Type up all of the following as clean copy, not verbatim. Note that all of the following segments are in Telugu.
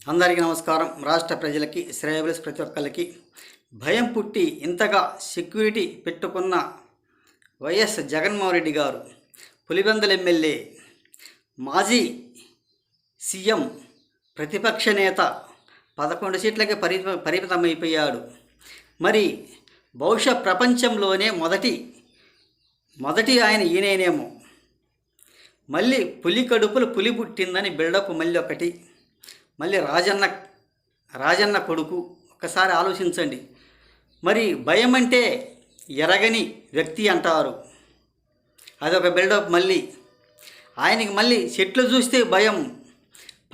అందరికీ నమస్కారం. రాష్ట్ర ప్రజలకి, శ్రేయబుల్స్ ప్రతి ఒక్కరికి భయం పుట్టి ఇంతగా సెక్యూరిటీ పెట్టుకున్న వైఎస్ జగన్మోహన్ రెడ్డి గారు, పులివెందుల ఎమ్మెల్యే, మాజీ సీఎం, ప్రతిపక్ష నేత 11 సీట్లకే పరిమితమైపోయాడు. మరి బహుశా ప్రపంచంలోనే మొదటి ఆయన ఈయనేమో. మళ్ళీ పులి కడుపులు పులి పుట్టిందని బిల్డప్ మళ్ళీ రాజన్న కొడుకు. ఒకసారి ఆలోచించండి. మరి భయం అంటే ఎరగని వ్యక్తి అంటారు, అదొక బిల్డప్. మళ్ళీ ఆయనకి మళ్ళీ చెట్లు చూస్తే భయం,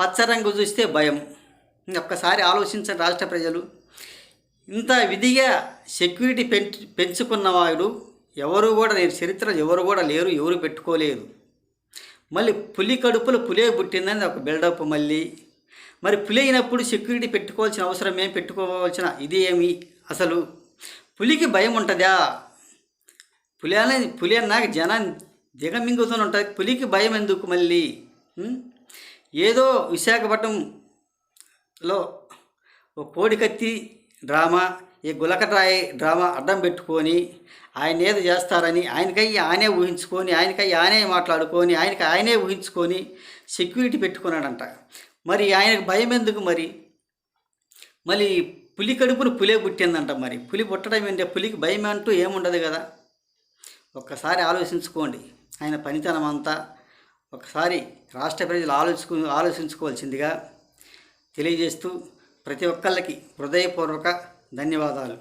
పచ్చరంగు చూస్తే భయం. ఒక్కసారి ఆలోచించండి రాష్ట్ర ప్రజలు. ఇంత విధిగా సెక్యూరిటీ పెంచుకున్నవాడు ఎవరు కూడా చరిత్రలో ఎవరు కూడా లేరు, ఎవరు పెట్టుకోలేదు. మళ్ళీ పులి కడుపులో పులే పుట్టిందని ఒక బిల్డప్. మరి పులి అయినప్పుడు సెక్యూరిటీ పెట్టుకోవాల్సిన అవసరం ఏం, పెట్టుకోవాల్సిన ఇది ఏమి? అసలు పులికి భయం ఉంటుందా? పులి అన్నాక జనాన్ని దిగమింగుతూనే ఉంటుంది. పులికి భయం ఎందుకు? మళ్ళీ ఏదో విశాఖపట్నంలో ఓ కోడికత్తి డ్రామా, ఈ గులకరాయి డ్రామా అడ్డం పెట్టుకొని ఆయన ఏదో చేస్తారని ఆయనే ఊహించుకొని, ఆయనే మాట్లాడుకొని, ఆయనే ఊహించుకొని సెక్యూరిటీ పెట్టుకున్నాడంట. మరి ఆయనకు భయం ఎందుకు? మళ్ళీ పులి కడుపును పులే పుట్టిందంట. మరి పులి పుట్టడం ఏంటి? పులికి భయం అంటూ ఏముండదు కదా. ఒక్కసారి ఆలోచించుకోండి ఆయన పనితనం అంతా. ఒకసారి రాష్ట్ర ప్రజలు ఆలోచించుకోవాల్సిందిగా తెలియజేస్తూ ప్రతి ఒక్కళ్ళకి హృదయపూర్వక ధన్యవాదాలు.